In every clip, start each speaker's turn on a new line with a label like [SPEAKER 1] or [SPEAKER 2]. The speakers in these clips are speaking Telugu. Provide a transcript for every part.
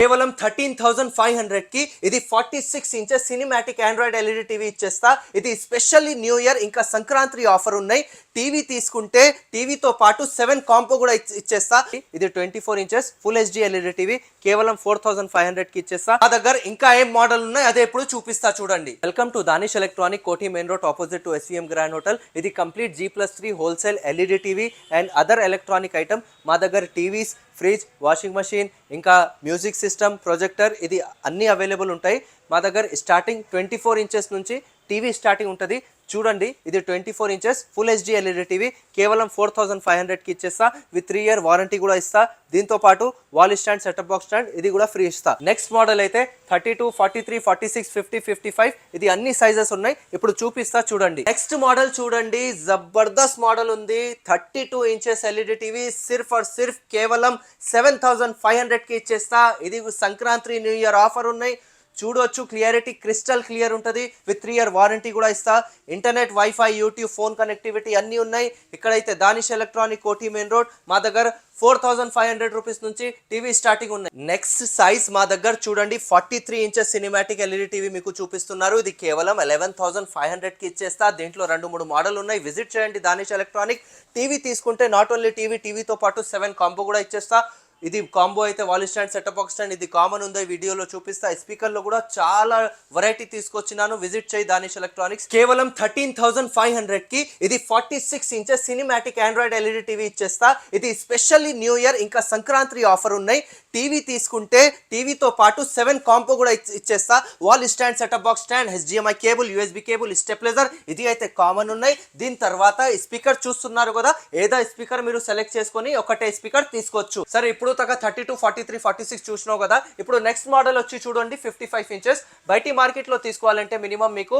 [SPEAKER 1] కేవలం 13,500 కి ఇది 46 inches cinematic Android LED TV ఇచ్చేస్తా. ఇది స్పెషల్లీ న్యూ ఇయర్ ఇంకా సంక్రాంతి ఆఫర్ ఉన్నాయి. టీవీ తీసుకుంటే టీవీతో పాటు 7 కాంపో కూడా ఇచ్చేస్తా. ఇది 24 inches full HD LED TV కేవలం 4,500 కి ఇచ్చేస్తా. మా దగ్గర ఇంకా ఏం మోడల్ ఉన్నాయి అదే ఇప్పుడు చూపిస్తా చూడండి. Welcome to Danish electronic, Koti main road opposite to SVM grand hotel. ఇది complete G+3 wholesale LED TV and other electronic item. మా దగ్గర టీవీస్, ఫ్రిడ్జ్, వాషింగ్ మెషిన్ ఇంకా మ్యూజిక్ సిస్టమ్, ప్రొజెక్టర్ ఇది అన్నీ అవైలబుల్ ఉంటాయి. మా దగ్గర స్టార్టింగ్ 24 ఇంచెస్ నుంచి టీవీ స్టార్టింగ్ ఉంటుంది. చూడండి, ఇది 24 inches full HD LED TV కేవలం 4,500 కి ఇచ్చేస్తా. విత్ 3 ఇయర్ వారంటీ కూడా ఇస్తా. దీంతో పాటు wall stand, setup box stand ఇది కూడా ఫ్రీ ఇస్తా. నెక్స్ట్ మోడల్ అయితే 32, 43, 46, 50, 55 ఇది అన్ని సైజెస్ ఉన్నాయి. ఇప్పుడు చూపిస్తా చూడండి. నెక్స్ట్ మోడల్ చూడండి, జబర్దస్త్ మోడల్ ఉంది. 32 ఇంచెస్ ఎల్ఈడి టీవీ సిర్ఫ్ కేవలం 7,500 కి ఇచ్చేస్తా. ఇది సంక్రాంతి న్యూ ఇయర్ ఆఫర్ ఉన్నాయి. చూడొచ్చు, క్లియరిటీ క్రిస్టల్ క్లియర్ ఉంటుంది. విత్ 3 ఇయర్ వారంటీ కూడా ఇస్తా. Internet, wifi, YouTube, phone connectivity అన్నీ ఉన్నాయి. ఇక్కడైతే Danish electronic, Koti main road. మా దగ్గర 4,500 రూపీస్ నుంచి టీవీ స్టార్టింగ్ ఉన్నాయి. నెక్స్ట్ సైజ్ మా దగ్గర చూడండి, 43 ఇంచెస్ సినిమాటిక్ ఎల్ఈడి టీవీ మీకు చూపిస్తున్నారు. ఇది కేవలం 11,500 కి ఇచ్చేస్తా. దీంట్లో 2-3 మోడల్ ఉన్నాయి. విజిట్ చేయండి దానిష్ ఎలక్ట్రానిక్. టీవీ తీసుకుంటే నాట్ ఓన్లీ టీవీతో పాటు 7 కాంబో కూడా ఇచ్చేస్తా. ఇది కాంబో అయితే wall stand, setup box stand ఇది కామన్ ఉంది. వీడియోలో చూపిస్తా. స్పీకర్ లో కూడా చాలా వెరైటీ తీసుకొచ్చినాను. విజిట్ చేయి దానిష్ ఎలక్ట్రానిక్స్. కేవలం 13,500 కి ఇది 46 inches cinematic Android LED TV ఇచ్చేస్తా. ఇది స్పెషల్లీ న్యూ ఇయర్ ఇంకా సంక్రాంతి ఆఫర్ ఉన్నాయి. టీవీ తీసుకుంటే టీవీతో పాటు 7 కాంపో కూడా ఇచ్చేస్తా. Wall stand, setup box stand, HDMI cable, USB cable, stabiliser ఇది అయితే కామన్ ఉన్నాయి. దీని తర్వాత స్పీకర్ చూస్తున్నారు కదా, ఏదో స్పీకర్ మీరు సెలెక్ట్ చేసుకొని ఒకటే స్పీకర్ తీసుకోవచ్చు. సరే, ఇప్పుడు 32, 43, 46 చూసినావు కదా. ఇప్పుడు నెక్స్ట్ మోడల్ వచ్చి చూడండి, 55 ఇంచెస్. బయటి మార్కెట్లో తీసుకోవాలంటే మినిమం మీకు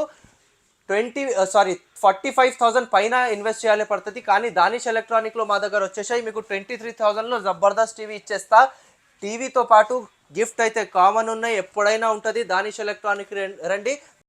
[SPEAKER 1] 45,000 పైన ఇన్వెస్ట్ చేయాలి పడుతుంది. కానీ దానిష్ ఎలక్ట్రానిక్ లో మా దగ్గర వచ్చేసాయి మీకు 23,000 లో జబర్దస్త్ టీవీ ఇచ్చేస్తా. టీవీతో పాటు గిఫ్ట్ అయితే కామన్ ఉన్నాయి, ఎప్పుడైనా ఉంటుంది. దానిష్ ఎలక్ట్రానిక్ రండి.